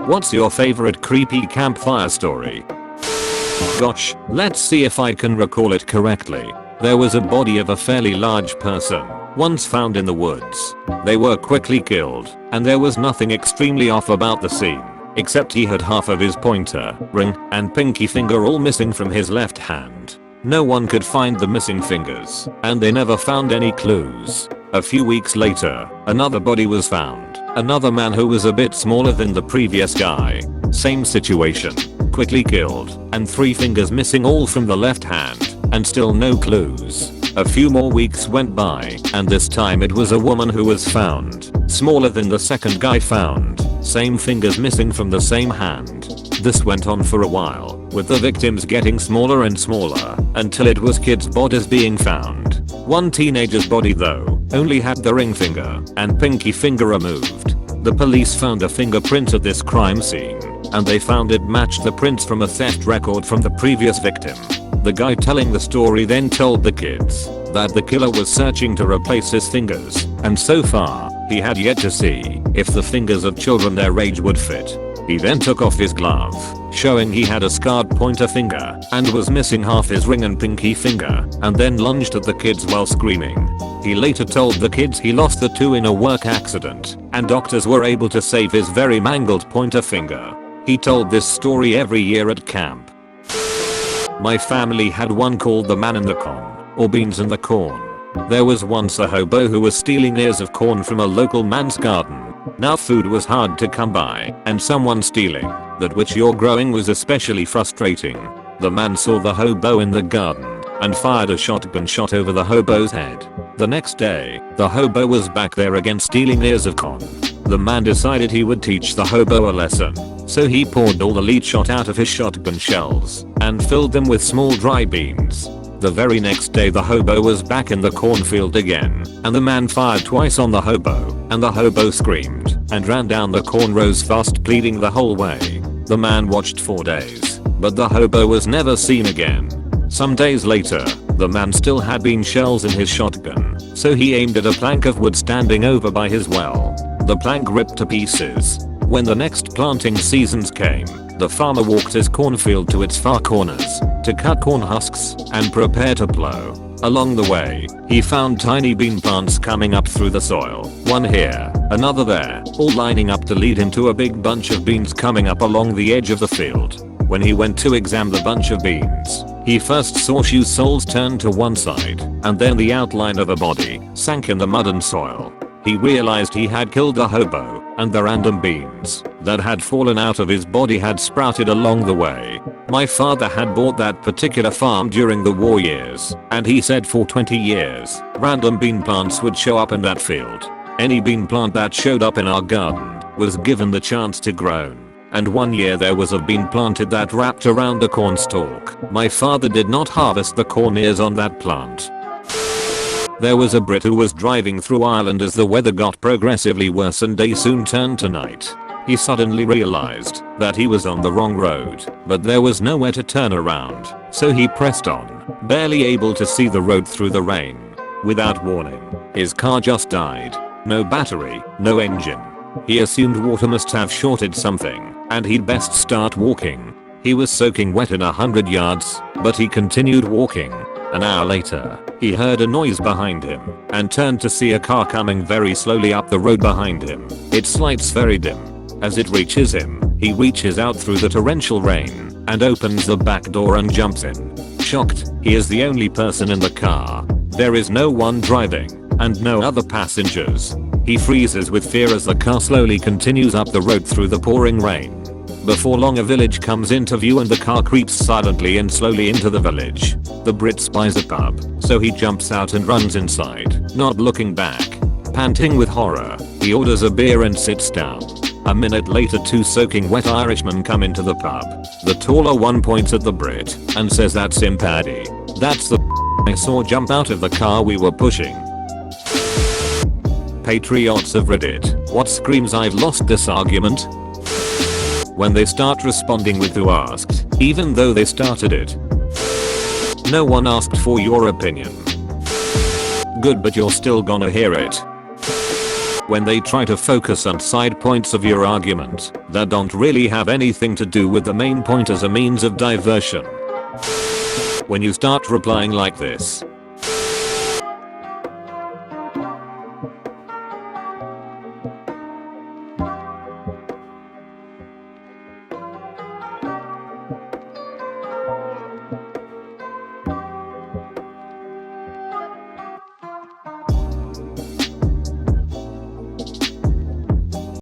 What's your favorite creepy campfire story? Gosh, let's see if I can recall it correctly. There was a body of a fairly large person, once found in the woods. They were quickly killed, and there was nothing extremely off about the scene, except he had half of his pointer, ring, and pinky finger all missing from his left hand. No one could find the missing fingers, and they never found any clues. A few weeks later, another body was found. Another man who was a bit smaller than the previous guy. Same situation. Quickly killed, and 3 fingers missing all from the left hand, and still no clues. A few more weeks went by, and this time it was a woman who was found. Smaller than the second guy found. Same fingers missing from the same hand. This went on for a while, with the victims getting smaller and smaller, until it was kids' bodies being found. One teenager's body though, only had the ring finger and pinky finger removed. The police found a fingerprint at this crime scene, and they found it matched the prints from a theft record from the previous victim. The guy telling the story then told the kids that the killer was searching to replace his fingers, and so far, he had yet to see if the fingers of children their age would fit. He then took off his glove, showing he had a scarred pointer finger and was missing half his ring and pinky finger, and then lunged at the kids while screaming. He later told the kids he lost the 2 in a work accident, and doctors were able to save his very mangled pointer finger. He told this story every year at camp. My family had one called the man in the con, or beans in the corn. There was once a hobo who was stealing ears of corn from a local man's garden. Now food was hard to come by, and someone stealing that which you're growing was especially frustrating. The man saw the hobo in the garden and fired a shotgun shot over the hobo's head. The next day, the hobo was back there again stealing ears of corn. The man decided he would teach the hobo a lesson, so he poured all the lead shot out of his shotgun shells and filled them with small dry beans. The very next day the hobo was back in the cornfield again, and the man fired twice on the hobo, and the hobo screamed and ran down the corn rows fast, bleeding the whole way. The man watched 4 days, but the hobo was never seen again. Some days later, the man still had bean shells in his shotgun, so he aimed at a plank of wood standing over by his well. The plank ripped to pieces. When the next planting seasons came, the farmer walked his cornfield to its far corners to cut corn husks and prepare to plow. Along the way, he found tiny bean plants coming up through the soil, one here, another there, all lining up to lead him to a big bunch of beans coming up along the edge of the field. When he went to examine the bunch of beans, he first saw shoe soles turned to one side, and then the outline of a body sank in the mud and soil. He realized he had killed the hobo, and the random beans that had fallen out of his body had sprouted along the way. My father had bought that particular farm during the war years, and he said for 20 years, random bean plants would show up in that field. Any bean plant that showed up in our garden was given the chance to grow. And one year there was a bean planted that wrapped around the corn stalk. My father did not harvest the corn ears on that plant. There was a Brit who was driving through Ireland as the weather got progressively worse and day soon turned to night. He suddenly realized that he was on the wrong road, but there was nowhere to turn around, so he pressed on, barely able to see the road through the rain. Without warning, his car just died. No battery, no engine. He assumed water must have shorted something, and he'd best start walking. He was soaking wet in 100 yards, but he continued walking. An hour later, he heard a noise behind him and turned to see a car coming very slowly up the road behind him. Its lights very dim. As it reaches him, he reaches out through the torrential rain and opens the back door and jumps in. Shocked, he is the only person in the car. There is no one driving and no other passengers. He freezes with fear as the car slowly continues up the road through the pouring rain. Before long a village comes into view and the car creeps silently and slowly into the village. The Brit spies a pub, so he jumps out and runs inside, not looking back. Panting with horror, he orders a beer and sits down. A minute later 2 soaking wet Irishmen come into the pub. The taller one points at the Brit and says, "That's him, Paddy. That's the I saw jump out of the car we were pushing." Patriots of Reddit, what screams I've lost this argument? When they start responding with "who asked," even though they started it. No one asked for your opinion. Good, but you're still gonna hear it. When they try to focus on side points of your argument that don't really have anything to do with the main point as a means of diversion. When you start replying like this,